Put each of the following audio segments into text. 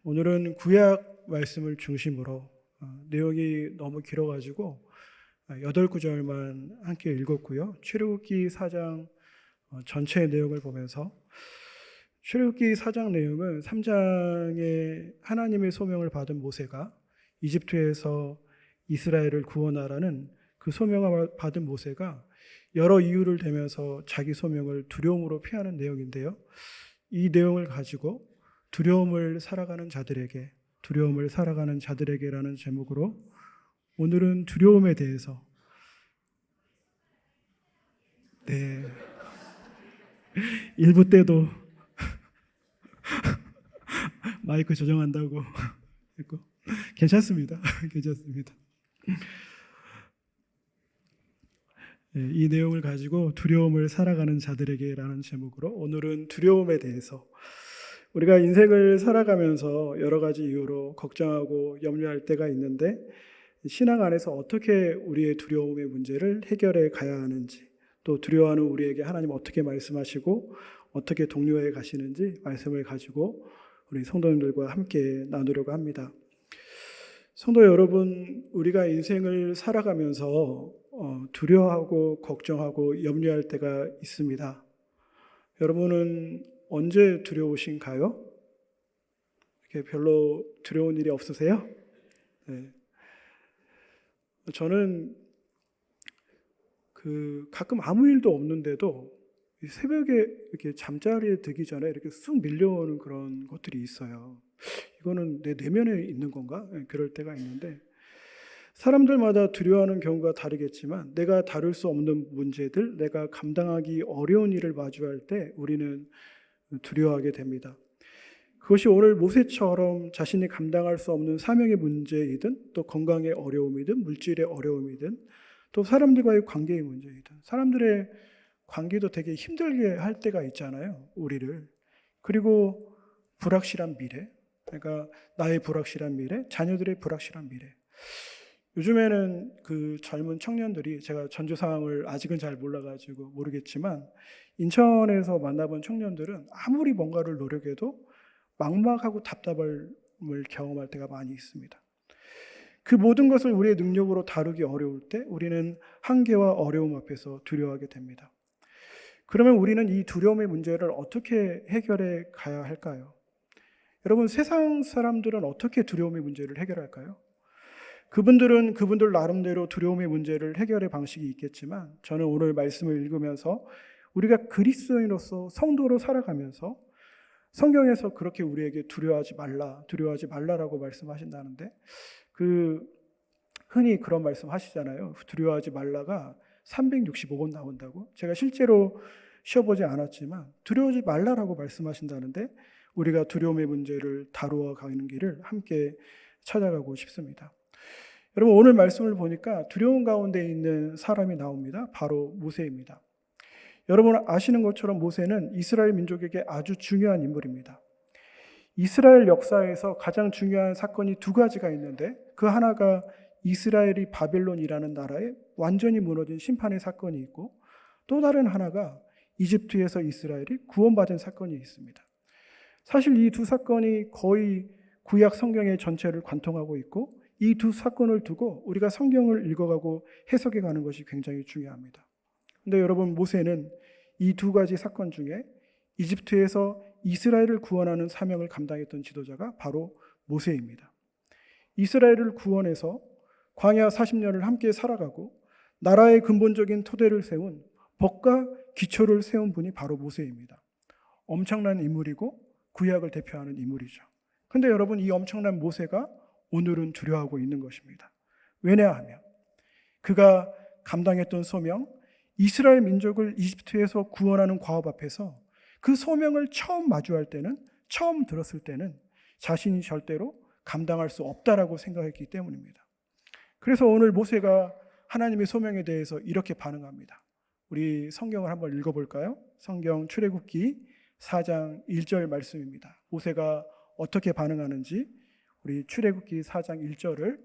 오늘은 구약 말씀을 중심으로 내용이 너무 길어가지고 8구절만 함께 읽었고요. 출애굽기 4장 전체의 내용을 보면서 출애굽기 4장 내용은 3장에 하나님의 소명을 받은 모세가 이집트에서 이스라엘을 구원하라는 그 소명을 받은 모세가 여러 이유를 대면서 자기 소명을 두려움으로 피하는 내용인데요. 이 내용을 가지고 두려움을 살아가는 자들에게라는 제목으로 오늘은 두려움에 대해서 일부 때도 마이크 조정한다고 했고 괜찮습니다. 이 내용을 가지고 두려움을 살아가는 자들에게라는 제목으로 오늘은 두려움에 대해서 우리가 인생을 살아가면서 여러 가지 이유로 걱정하고 염려할 때가 있는데 신앙 안에서 어떻게 우리의 두려움의 문제를 해결해 가야 하는지 또 두려워하는 우리에게 하나님 어떻게 말씀하시고 어떻게 독려해 가시는지 말씀을 가지고 우리 성도님들과 함께 나누려고 합니다. 성도 여러분, 우리가 인생을 살아가면서 두려워하고 걱정하고 염려할 때가 있습니다. 여러분은 언제 두려우신가요? 이렇게 별로 두려운 일이 없으세요? 네. 저는 가끔 아무 일도 없는데도 새벽에 이렇게 잠자리에 들기 전에 이렇게 쑥 밀려오는 그런 것들이 있어요. 이거는 내 내면에 있는 건가? 그럴 때가 있는데 사람들마다 두려워하는 경우가 다르겠지만 내가 다룰 수 없는 문제들, 내가 감당하기 어려운 일을 마주할 때 우리는 두려워하게 됩니다. 그것이 오늘 모세처럼 자신이 감당할 수 없는 사명의 문제이든 또 건강의 어려움이든 물질의 어려움이든 또 사람들과의 관계의 문제이든 사람들의 관계도 되게 힘들게 할 때가 있잖아요. 우리를. 그리고 불확실한 미래, 그러니까 나의 불확실한 미래, 자녀들의 불확실한 미래. 요즘에는 그 젊은 청년들이 제가 전주 상황을 아직은 잘 몰라가지고 모르겠지만 인천에서 만나본 청년들은 아무리 뭔가를 노력해도 막막하고 답답함을 경험할 때가 많이 있습니다. 그 모든 것을 우리의 능력으로 다루기 어려울 때 우리는 한계와 어려움 앞에서 두려워하게 됩니다. 그러면 우리는 이 두려움의 문제를 어떻게 해결해 가야 할까요? 여러분, 세상 사람들은 어떻게 두려움의 문제를 해결할까요? 그분들 나름대로 두려움의 문제를 해결의 방식이 있겠지만 저는 오늘 말씀을 읽으면서 우리가 그리스도인으로서 성도로 살아가면서 성경에서 그렇게 우리에게 두려워하지 말라라고 말씀하신다는데 흔히 그런 말씀 하시잖아요. 두려워하지 말라가 365번 나온다고. 제가 실제로 쉬어보지 않았지만 두려워하지 말라라고 말씀하신다는데 우리가 두려움의 문제를 다루어 가는 길을 함께 찾아가고 싶습니다. 여러분, 오늘 말씀을 보니까 두려움 가운데 있는 사람이 나옵니다. 바로 모세입니다. 여러분 아시는 것처럼 모세는 이스라엘 민족에게 아주 중요한 인물입니다. 이스라엘 역사에서 가장 중요한 사건이 두 가지가 있는데 그 하나가 이스라엘이 바벨론이라는 나라에 완전히 무너진 심판의 사건이 있고 또 다른 하나가 이집트에서 이스라엘이 구원받은 사건이 있습니다. 사실 이 두 사건이 거의 구약 성경의 전체를 관통하고 있고 이 두 사건을 두고 우리가 성경을 읽어가고 해석해 가는 것이 굉장히 중요합니다. 그런데 여러분, 모세는 이 두 가지 사건 중에 이집트에서 이스라엘을 구원하는 사명을 감당했던 지도자가 바로 모세입니다. 이스라엘을 구원해서 광야 40년을 함께 살아가고 나라의 근본적인 토대를 세운 법과 기초를 세운 분이 바로 모세입니다. 엄청난 인물이고 구약을 대표하는 인물이죠. 그런데 여러분, 이 엄청난 모세가 오늘은 두려워하고 있는 것입니다. 왜냐하면 그가 감당했던 소명, 이스라엘 민족을 이집트에서 구원하는 과업 앞에서 그 소명을 처음 들었을 때는 자신이 절대로 감당할 수 없다라고 생각했기 때문입니다. 그래서 오늘 모세가 하나님의 소명에 대해서 이렇게 반응합니다. 우리 성경을 한번 읽어볼까요? 성경 출애굽기 4장 1절 말씀입니다. 모세가 어떻게 반응하는지 우리 출애굽기 4장 1절을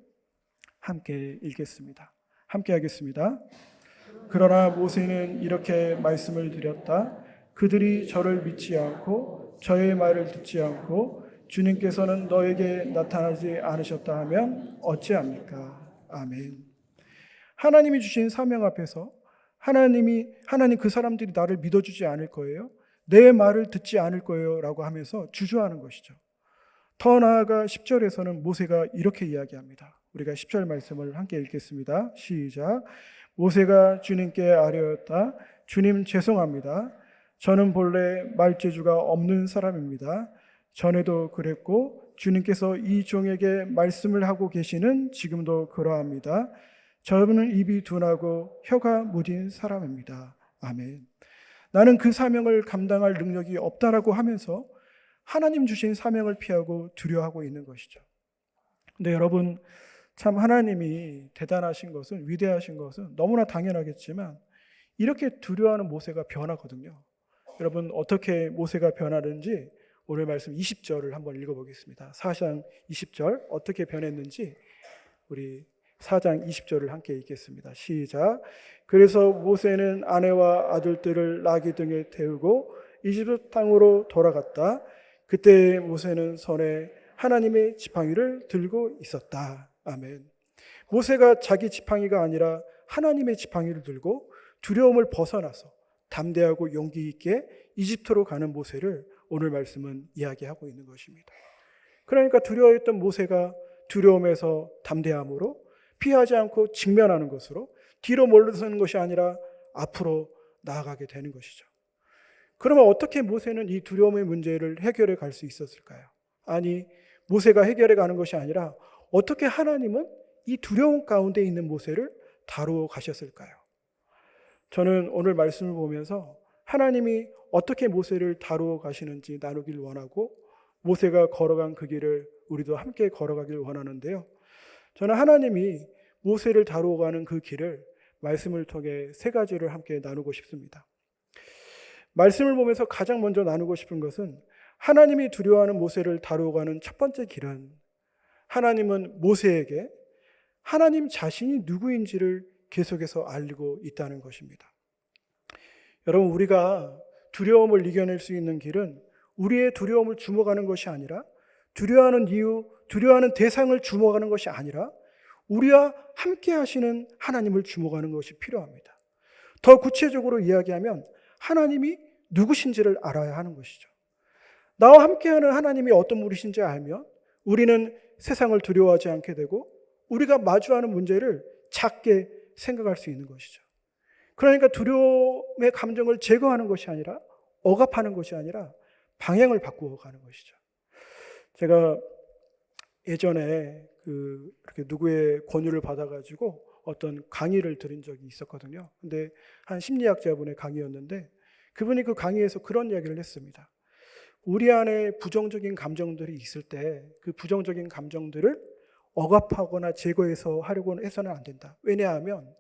함께 읽겠습니다. 함께 하겠습니다. 그러나 모세는 이렇게 말씀을 드렸다. 그들이 저를 믿지 않고 저의 말을 듣지 않고 주님께서는 너에게 나타나지 않으셨다 하면 어찌합니까? 아멘. 하나님이 주신 사명 앞에서 하나님 그 사람들이 나를 믿어주지 않을 거예요, 내 말을 듣지 않을 거예요 라고 하면서 주저하는 것이죠. 더 나아가 10절에서는 모세가 이렇게 이야기합니다. 우리가 10절 말씀을 함께 읽겠습니다. 시작. 모세가 주님께 아뢰었다. 주님 죄송합니다. 저는 본래 말재주가 없는 사람입니다. 전에도 그랬고 주님께서 이 종에게 말씀을 하고 계시는 지금도 그러합니다. 저는 입이 둔하고 혀가 무딘 사람입니다. 아멘. 나는 그 사명을 감당할 능력이 없다라고 하면서 하나님 주신 사명을 피하고 두려워하고 있는 것이죠. 근데 여러분, 참 하나님이 대단하신 것은, 위대하신 것은 너무나 당연하겠지만 이렇게 두려워하는 모세가 변하거든요. 여러분, 어떻게 모세가 변하는지 오늘 말씀 20절을 한번 읽어보겠습니다. 4장 20절 어떻게 변했는지 우리 4장 20절을 함께 읽겠습니다. 시작. 그래서 모세는 아내와 아들들을 나귀 등에 태우고 이집트 땅으로 돌아갔다. 그때 모세는 손에 하나님의 지팡이를 들고 있었다. 아멘. 모세가 자기 지팡이가 아니라 하나님의 지팡이를 들고 두려움을 벗어나서 담대하고 용기 있게 이집트로 가는 모세를 오늘 말씀은 이야기하고 있는 것입니다. 그러니까 두려워했던 모세가 두려움에서 담대함으로, 피하지 않고 직면하는 것으로, 뒤로 물러서는 것이 아니라 앞으로 나아가게 되는 것이죠. 그러면 어떻게 모세는 이 두려움의 문제를 해결해 갈 수 있었을까요? 아니, 모세가 해결해 가는 것이 아니라 어떻게 하나님은 이 두려움 가운데 있는 모세를 다루어 가셨을까요? 저는 오늘 말씀을 보면서 하나님이 어떻게 모세를 다루어 가시는지 나누길 원하고, 모세가 걸어간 그 길을 우리도 함께 걸어가길 원하는데요. 저는 하나님이 모세를 다루어 가는 그 길을 말씀을 통해 세 가지를 함께 나누고 싶습니다. 말씀을 보면서 가장 먼저 나누고 싶은 것은, 하나님이 두려워하는 모세를 다루어 가는 첫 번째 길은, 하나님은 모세에게 하나님 자신이 누구인지를 계속해서 알리고 있다는 것입니다. 여러분, 우리가 두려움을 이겨낼 수 있는 길은 우리의 두려움을 주목하는 것이 아니라, 두려워하는 이유, 두려워하는 대상을 주목하는 것이 아니라 우리와 함께 하시는 하나님을 주목하는 것이 필요합니다. 더 구체적으로 이야기하면 하나님이 누구신지를 알아야 하는 것이죠. 나와 함께하는 하나님이 어떤 분이신지 알면 우리는 세상을 두려워하지 않게 되고 우리가 마주하는 문제를 작게 생각할 수 있는 것이죠. 그러니까 두려움의 감정을 제거하는 것이 아니라, 억압하는 것이 아니라 방향을 바꾸어 가는 것이죠. 제가 예전에 이렇게 누구의 권유를 받아가지고 어떤 강의를 들은 적이 있었거든요. 근데 한 심리학자분의 강의였는데, 그분이 그 강의에서 그런 이야기를 했습니다. 우리 안에 부정적인 감정들이 있을 때 그 부정적인 감정들을 억압하거나 제거해서 하려고 해서는 안 된다. 왜냐하면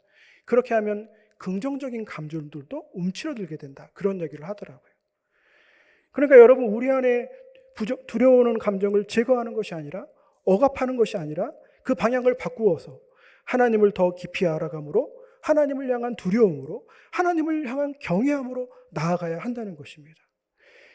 그렇게 하면 긍정적인 감정들도 움츠러들게 된다. 그런 얘기를 하더라고요. 그러니까 여러분, 우리 안에 두려워하는 감정을 제거하는 것이 아니라, 억압하는 것이 아니라 그 방향을 바꾸어서 하나님을 더 깊이 알아감으로, 하나님을 향한 두려움으로, 하나님을 향한 경외함으로 나아가야 한다는 것입니다.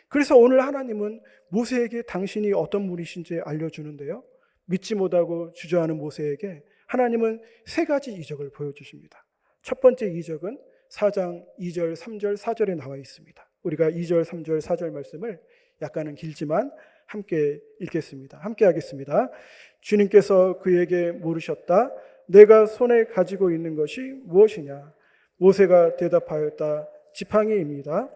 그래서 오늘 하나님은 모세에게 당신이 어떤 분이신지 알려주는데요, 믿지 못하고 주저하는 모세에게 하나님은 세 가지 이적을 보여주십니다. 첫 번째 이적은 4장 2절, 3절, 4절에 나와 있습니다. 우리가 2절, 3절, 4절 말씀을 약간은 길지만 함께 읽겠습니다. 함께 하겠습니다. 주님께서 그에게 물으셨다. 내가 손에 가지고 있는 것이 무엇이냐? 모세가 대답하였다. 지팡이입니다.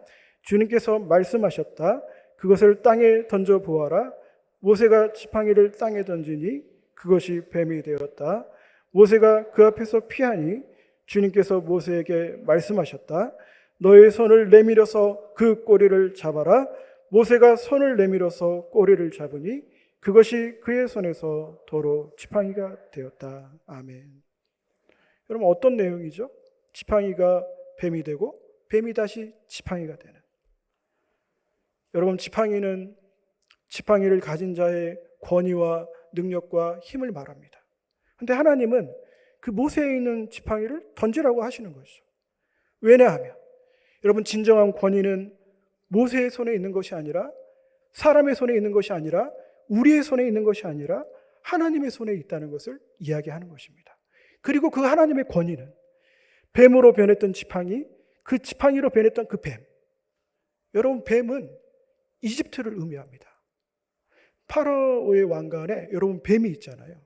주님께서 말씀하셨다. 그것을 땅에 던져 보아라. 모세가 지팡이를 땅에 던지니 그것이 뱀이 되었다. 모세가 그 앞에서 피하니 주님께서 모세에게 말씀하셨다. 너의 손을 내밀어서 그 꼬리를 잡아라. 모세가 손을 내밀어서 꼬리를 잡으니 그것이 그의 손에서 도로 지팡이가 되었다. 아멘. 여러분, 어떤 내용이죠? 지팡이가 뱀이 되고 뱀이 다시 지팡이가 되는. 여러분, 지팡이를 가진 자의 권위와 능력과 힘을 말합니다. 그런데 하나님은 그 모세에 있는 지팡이를 던지라고 하시는 것이죠. 왜냐하면 여러분, 진정한 권위는 모세의 손에 있는 것이 아니라, 사람의 손에 있는 것이 아니라 우리의 손에 있는 것이 아니라 하나님의 손에 있다는 것을 이야기하는 것입니다. 그리고 그 하나님의 권위는 뱀으로 변했던 지팡이, 그 지팡이로 변했던 그 뱀. 여러분, 뱀은 이집트를 의미합니다. 파라오의 왕관에 여러분 뱀이 있잖아요.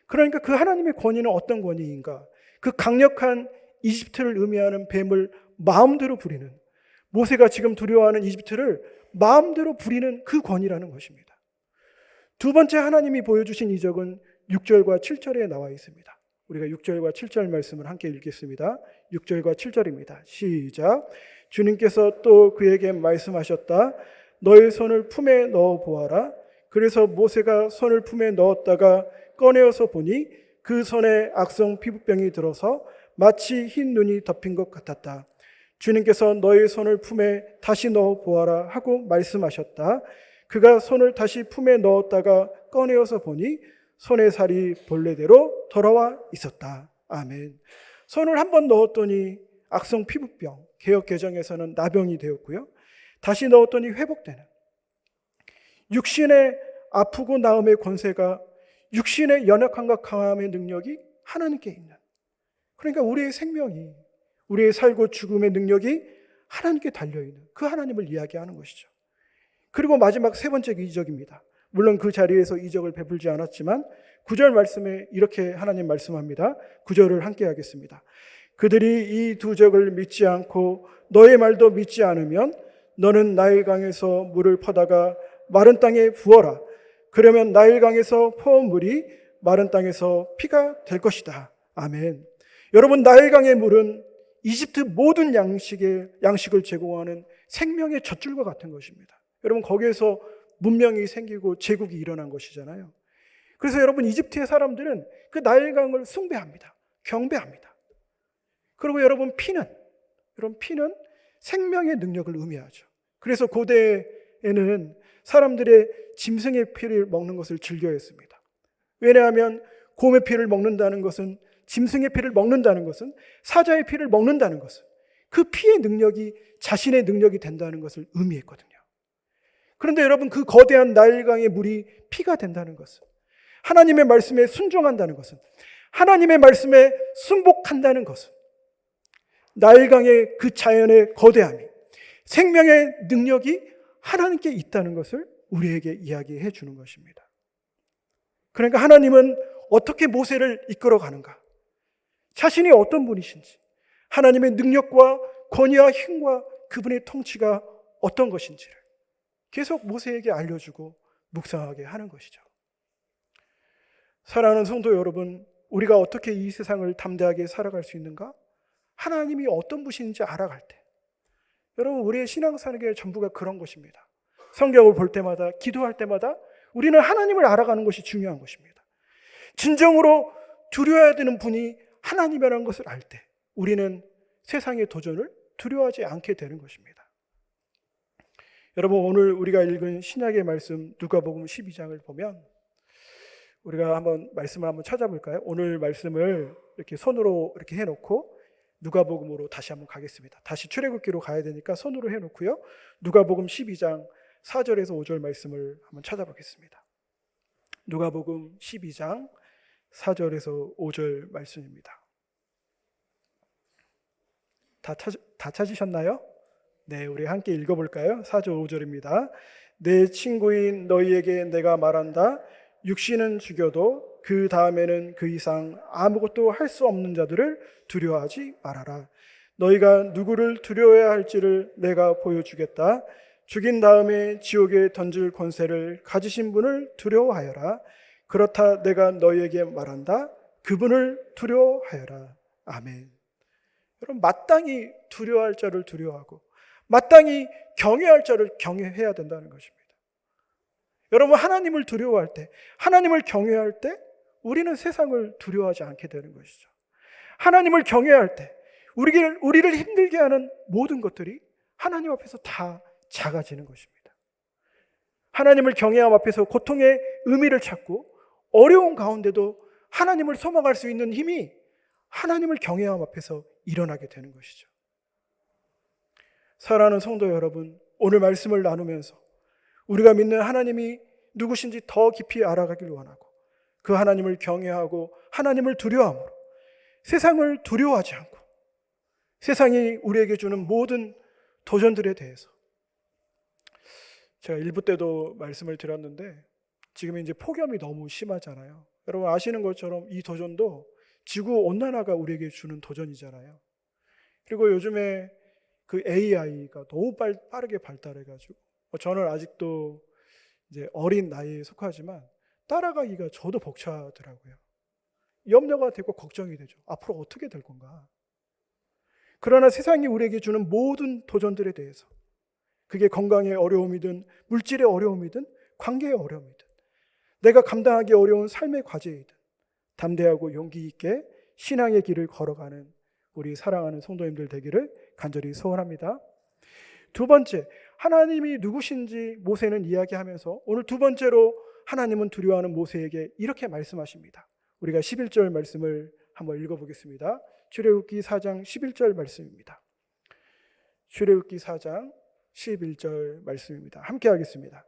그러니까 그 하나님의 권위는 어떤 권위인가? 그 강력한 이집트를 의미하는 뱀을 마음대로 부리는, 모세가 지금 두려워하는 이집트를 마음대로 부리는 그 권위라는 것입니다. 두 번째 하나님이 보여주신 이적은 6절과 7절에 나와 있습니다. 우리가 6절과 7절 말씀을 함께 읽겠습니다. 6절과 7절입니다. 시작. 주님께서 또 그에게 말씀하셨다. 너의 손을 품에 넣어 보아라. 그래서 모세가 손을 품에 넣었다가 꺼내어서 보니 그 손에 악성 피부병이 들어서 마치 흰 눈이 덮인 것 같았다. 주님께서 너의 손을 품에 다시 넣어 보아라 하고 말씀하셨다. 그가 손을 다시 품에 넣었다가 꺼내어서 보니 손의 살이 본래대로 돌아와 있었다. 아멘. 손을 한번 넣었더니 악성 피부병, 개역 개정에서는 나병이 되었고요. 다시 넣었더니 회복되는, 육신의 아프고 나음의 권세가, 육신의 연약함과 강함의 능력이 하나님께 있는, 그러니까 우리의 생명이, 우리의 살고 죽음의 능력이 하나님께 달려있는 그 하나님을 이야기하는 것이죠. 그리고 마지막 세 번째 이적입니다. 물론 그 자리에서 이적을 베풀지 않았지만 9절 말씀에 이렇게 하나님 말씀합니다. 9절을 함께 하겠습니다. 그들이 이 두 적을 믿지 않고 너의 말도 믿지 않으면 너는 나일강에서 물을 퍼다가 마른 땅에 부어라. 그러면 나일강에서 퍼온 물이 마른 땅에서 피가 될 것이다. 아멘. 여러분, 나일강의 물은 이집트 모든 양식을 제공하는 생명의 젖줄과 같은 것입니다. 여러분, 거기에서 문명이 생기고 제국이 일어난 것이잖아요. 그래서 여러분, 이집트의 사람들은 그 나일강을 숭배합니다. 경배합니다. 그리고 여러분, 피는 생명의 능력을 의미하죠. 그래서 고대에는 사람들의 짐승의 피를 먹는 것을 즐겨했습니다. 왜냐하면 곰의 피를 먹는다는 것은, 짐승의 피를 먹는다는 것은, 사자의 피를 먹는다는 것은 그 피의 능력이 자신의 능력이 된다는 것을 의미했거든요. 그런데 여러분, 그 거대한 나일강의 물이 피가 된다는 것은, 하나님의 말씀에 순종한다는 것은, 하나님의 말씀에 순복한다는 것은, 나일강의 그 자연의 거대함이, 생명의 능력이 하나님께 있다는 것을 우리에게 이야기해 주는 것입니다. 그러니까 하나님은 어떻게 모세를 이끌어 가는가, 자신이 어떤 분이신지, 하나님의 능력과 권위와 힘과 그분의 통치가 어떤 것인지를 계속 모세에게 알려주고 묵상하게 하는 것이죠. 사랑하는 성도 여러분, 우리가 어떻게 이 세상을 담대하게 살아갈 수 있는가? 하나님이 어떤 분이신지 알아갈 때, 여러분, 우리의 신앙생활의 전부가 그런 것입니다. 성경을 볼 때마다, 기도할 때마다 우리는 하나님을 알아가는 것이 중요한 것입니다. 진정으로 두려워야 되는 분이 하나님이라는 것을 알 때 우리는 세상의 도전을 두려워하지 않게 되는 것입니다. 여러분, 오늘 우리가 읽은 신약의 말씀 누가복음 12장을 보면 우리가 말씀을 한번 찾아볼까요? 오늘 말씀을 이렇게 손으로 이렇게 해놓고 누가복음으로 다시 한번 가겠습니다. 다시 출애굽기로 가야 되니까 손으로 해놓고요. 누가복음 12장 4절에서 5절 말씀을 한번 찾아보겠습니다. 누가복음 12장 4절에서 5절 말씀입니다. 다 찾으셨나요? 네, 우리 함께 읽어볼까요? 4절 5절입니다. 내 친구인 너희에게 내가 말한다. 육신은 죽여도 그 다음에는 그 이상 아무것도 할 수 없는 자들을 두려워하지 말아라. 너희가 누구를 두려워해야 할지를 내가 보여주겠다. 죽인 다음에 지옥에 던질 권세를 가지신 분을 두려워하여라. 그렇다 내가 너희에게 말한다. 그분을 두려워하여라. 아멘. 여러분, 마땅히 두려워할 자를 두려워하고 마땅히 경외할 자를 경외해야 된다는 것입니다. 여러분, 하나님을 두려워할 때, 하나님을 경외할 때 우리는 세상을 두려워하지 않게 되는 것이죠. 하나님을 경외할 때 우리를 힘들게 하는 모든 것들이 하나님 앞에서 다 작아지는 것입니다. 하나님을 경외함 앞에서 고통의 의미를 찾고 어려운 가운데도 하나님을 소망할 수 있는 힘이 하나님을 경외함 앞에서 일어나게 되는 것이죠. 사랑하는 성도 여러분, 오늘 말씀을 나누면서 우리가 믿는 하나님이 누구신지 더 깊이 알아가길 원하고 그 하나님을 경외하고 하나님을 두려워함으로 세상을 두려워하지 않고 세상이 우리에게 주는 모든 도전들에 대해서, 제가 일부 때도 말씀을 드렸는데 지금 이제 폭염이 너무 심하잖아요. 여러분 아시는 것처럼 이 도전도 지구온난화가 우리에게 주는 도전이잖아요. 그리고 요즘에 그 AI가 너무 빠르게 발달해가지고 저는 아직도 이제 어린 나이에 속하지만 따라가기가 저도 벅차더라고요. 염려가 되고 걱정이 되죠. 앞으로 어떻게 될 건가. 그러나 세상이 우리에게 주는 모든 도전들에 대해서, 그게 건강의 어려움이든 물질의 어려움이든 관계의 어려움이든 내가 감당하기 어려운 삶의 과제이든 담대하고 용기 있게 신앙의 길을 걸어가는 우리 사랑하는 성도님들 되기를 간절히 소원합니다. 두 번째, 하나님이 누구신지 모세는 이야기하면서 오늘 두 번째로 하나님은 두려워하는 모세에게 이렇게 말씀하십니다. 우리가 11절 말씀을 한번 읽어보겠습니다. 출애굽기 4장 11절 말씀입니다. 출애굽기 4장 11절 말씀입니다. 함께 하겠습니다.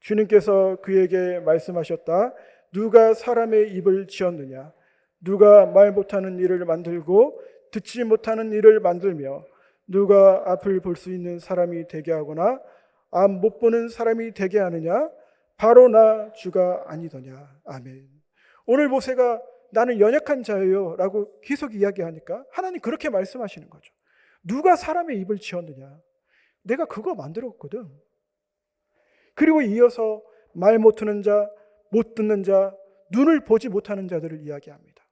주님께서 그에게 말씀하셨다. 누가 사람의 입을 지었느냐? 누가 말 못하는 이를 만들고 듣지 못하는 이를 만들며 누가 앞을 볼 수 있는 사람이 되게 하거나 앞 못 보는 사람이 되게 하느냐? 바로 나 주가 아니더냐. 아멘. 오늘 모세가 나는 연약한 자예요 라고 계속 이야기하니까 하나님 그렇게 말씀하시는 거죠. 누가 사람의 입을 지었느냐? 내가 그거 만들었거든. 그리고 이어서 말 못 듣는 자, 못 듣는 자, 눈을 보지 못하는 자들을 이야기합니다.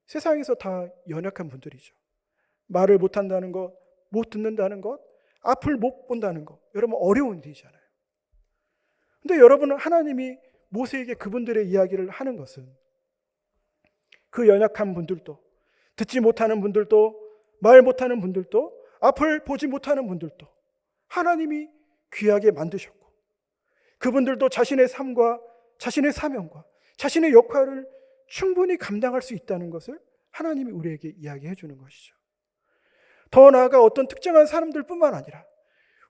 세상에서 다 연약한 분들이죠. 말을 못한다는 것, 못 듣는다는 것, 앞을 못 본다는 것, 여러분 어려운 일이잖아요. 근데 여러분은 하나님이 모세에게 그분들의 이야기를 하는 것은 그 연약한 분들도, 듣지 못하는 분들도, 말 못하는 분들도, 앞을 보지 못하는 분들도 하나님이 귀하게 만드셨고 그분들도 자신의 삶과 자신의 사명과 자신의 역할을 충분히 감당할 수 있다는 것을 하나님이 우리에게 이야기해 주는 것이죠. 더 나아가 어떤 특정한 사람들뿐만 아니라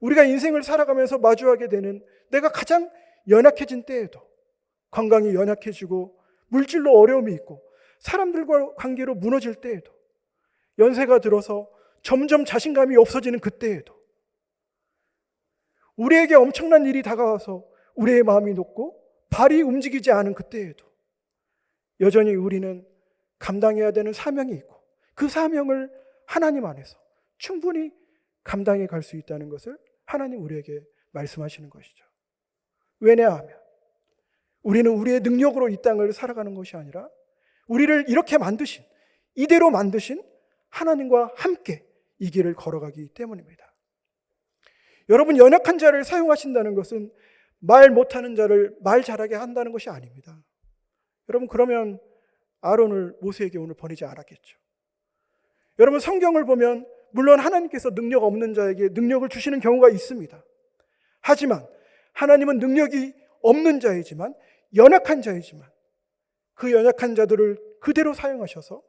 우리가 인생을 살아가면서 마주하게 되는 내가 가장 연약해진 때에도, 건강이 연약해지고 물질로 어려움이 있고 사람들과 관계로 무너질 때에도, 연세가 들어서 점점 자신감이 없어지는 그때에도, 우리에게 엄청난 일이 다가와서 우리의 마음이 녹고 발이 움직이지 않은 그때에도 여전히 우리는 감당해야 되는 사명이 있고 그 사명을 하나님 안에서 충분히 감당해 갈 수 있다는 것을 하나님 우리에게 말씀하시는 것이죠. 왜냐하면 우리는 우리의 능력으로 이 땅을 살아가는 것이 아니라 우리를 이렇게 만드신, 이대로 만드신 하나님과 함께 이 길을 걸어가기 때문입니다. 여러분, 연약한 자를 사용하신다는 것은 말 못하는 자를 말 잘하게 한다는 것이 아닙니다. 여러분, 그러면 아론을 모세에게 오늘 보내지 않았겠죠. 여러분, 성경을 보면 물론 하나님께서 능력 없는 자에게 능력을 주시는 경우가 있습니다. 하지만 하나님은 능력이 없는 자이지만, 연약한 자이지만 그 연약한 자들을 그대로 사용하셔서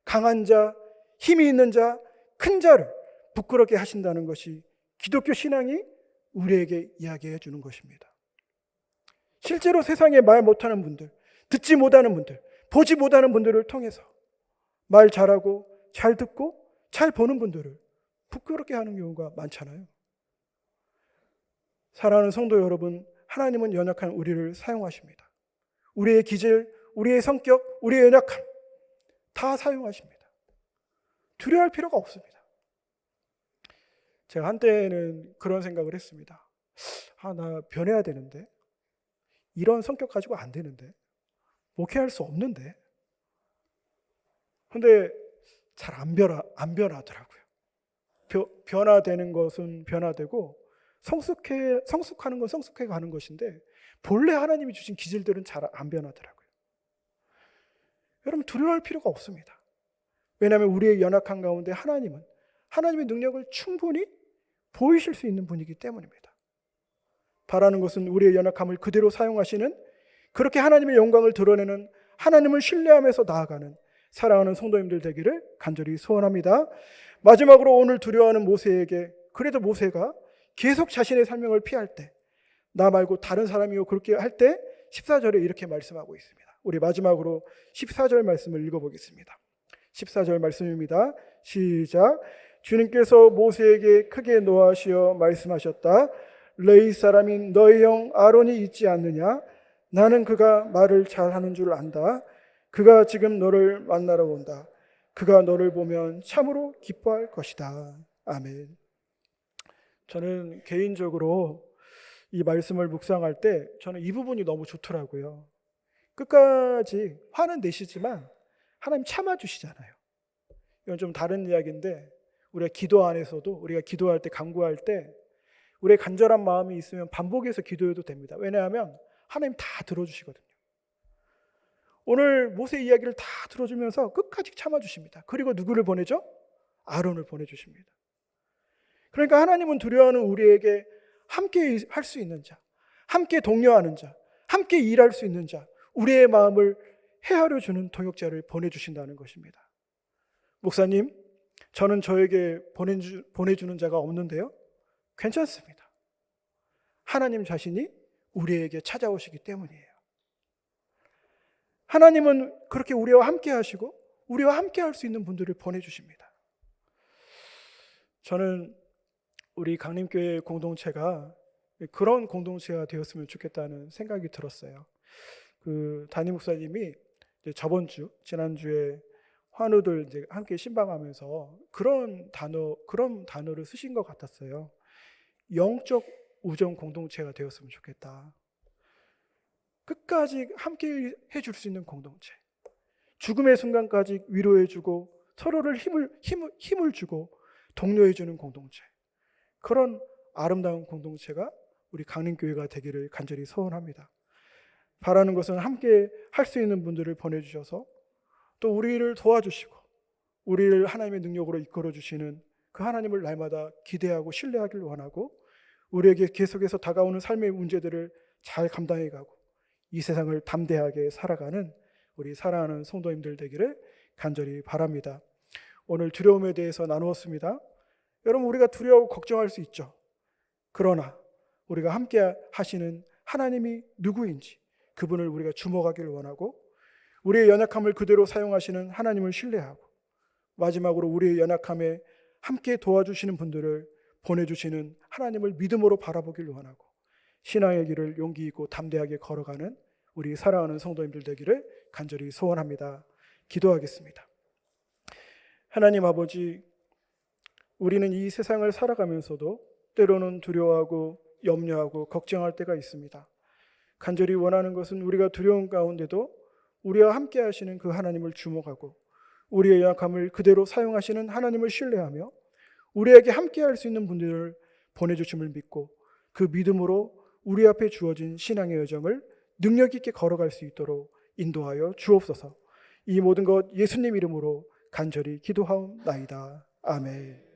강한 자, 힘이 있는 자, 큰 자를 부끄럽게 하신다는 것이 기독교 신앙이 우리에게 이야기해 주는 것입니다. 실제로 세상에 말 못하는 분들, 듣지 못하는 분들, 보지 못하는 분들을 통해서 말 잘하고 잘 듣고 잘 보는 분들을 부끄럽게 하는 경우가 많잖아요. 사랑하는 성도 여러분, 하나님은 연약한 우리를 사용하십니다. 우리의 기질, 우리의 성격, 우리의 연약함 다 사용하십니다. 두려워할 필요가 없습니다. 제가 한때는 그런 생각을 했습니다. 나 변해야 되는데, 이런 성격 가지고 안 되는데, 목회할 수 없는데. 근데 잘 안 변하더라고요. 변화되는 것은 변화되고 성숙하는 건 성숙해 가는 것인데 본래 하나님이 주신 기질들은 잘 안 변하더라고요. 여러분, 두려워할 필요가 없습니다. 왜냐하면 우리의 연약한 가운데 하나님은 하나님의 능력을 충분히 보이실 수 있는 분이기 때문입니다. 바라는 것은 우리의 연약함을 그대로 사용하시는, 그렇게 하나님의 영광을 드러내는, 하나님을 신뢰하면서 나아가는 사랑하는 성도님들 되기를 간절히 소원합니다. 마지막으로 오늘 두려워하는 모세에게, 그래도 모세가 계속 자신의 사명을 피할 때 나 말고 다른 사람이요. 그렇게 할 때 14절에 이렇게 말씀하고 있습니다. 우리 마지막으로 14절 말씀을 읽어보겠습니다. 14절 말씀입니다. 시작. 주님께서 모세에게 크게 노하시어 말씀하셨다. 레위 사람인 너의 형 아론이 있지 않느냐? 나는 그가 말을 잘하는 줄 안다. 그가 지금 너를 만나러 온다. 그가 너를 보면 참으로 기뻐할 것이다. 아멘. 저는 개인적으로 이 말씀을 묵상할 때 저는 이 부분이 너무 좋더라고요. 끝까지 화는 내시지만 하나님 참아주시잖아요. 이건 좀 다른 이야기인데, 우리가 기도 안에서도 우리가 기도할 때, 간구할 때 우리의 간절한 마음이 있으면 반복해서 기도해도 됩니다. 왜냐하면 하나님 다 들어주시거든요. 오늘 모세 이야기를 다 들어주면서 끝까지 참아주십니다. 그리고 누구를 보내죠? 아론을 보내주십니다. 그러니까 하나님은 두려워하는 우리에게 함께 할 수 있는 자, 함께 동료하는 자, 함께 일할 수 있는 자, 우리의 마음을 헤아려 주는 동역자를 보내주신다는 것입니다. 목사님, 저는 저에게 보내주는 자가 없는데요. 괜찮습니다. 하나님 자신이 우리에게 찾아오시기 때문이에요. 하나님은 그렇게 우리와 함께 하시고 우리와 함께 할 수 있는 분들을 보내주십니다. 저는 우리 강림교회 공동체가 그런 공동체가 되었으면 좋겠다는 생각이 들었어요. 담임 목사님이 저번 주, 지난주에 환우들 이제 함께 신방하면서 그런 단어를 쓰신 것 같았어요. 영적 우정 공동체가 되었으면 좋겠다. 끝까지 함께 해줄 수 있는 공동체. 죽음의 순간까지 위로해주고 서로를 힘을 주고 독려해주는 공동체. 그런 아름다운 공동체가 우리 강림교회가 되기를 간절히 소원합니다. 바라는 것은 함께 할 수 있는 분들을 보내주셔서 또 우리를 도와주시고 우리를 하나님의 능력으로 이끌어주시는 그 하나님을 날마다 기대하고 신뢰하길 원하고, 우리에게 계속해서 다가오는 삶의 문제들을 잘 감당해가고 이 세상을 담대하게 살아가는 우리 사랑하는 성도님들 되기를 간절히 바랍니다. 오늘 두려움에 대해서 나누었습니다. 여러분, 우리가 두려워하고 걱정할 수 있죠. 그러나 우리가 함께 하시는 하나님이 누구인지 그분을 우리가 주목하기를 원하고, 우리의 연약함을 그대로 사용하시는 하나님을 신뢰하고, 마지막으로 우리의 연약함에 함께 도와주시는 분들을 보내주시는 하나님을 믿음으로 바라보기를 원하고, 신앙의 길을 용기 있고 담대하게 걸어가는 우리 사랑하는 성도님들 되기를 간절히 소원합니다. 기도하겠습니다. 하나님 아버지, 우리는 이 세상을 살아가면서도 때로는 두려워하고 염려하고 걱정할 때가 있습니다. 간절히 원하는 것은 우리가 두려운 가운데도 우리와 함께 하시는 그 하나님을 주목하고 우리의 약함을 그대로 사용하시는 하나님을 신뢰하며 우리에게 함께 할 수 있는 분들을 보내주심을 믿고 그 믿음으로 우리 앞에 주어진 신앙의 여정을 능력 있게 걸어갈 수 있도록 인도하여 주옵소서. 이 모든 것 예수님 이름으로 간절히 기도하옵나이다. 아멘.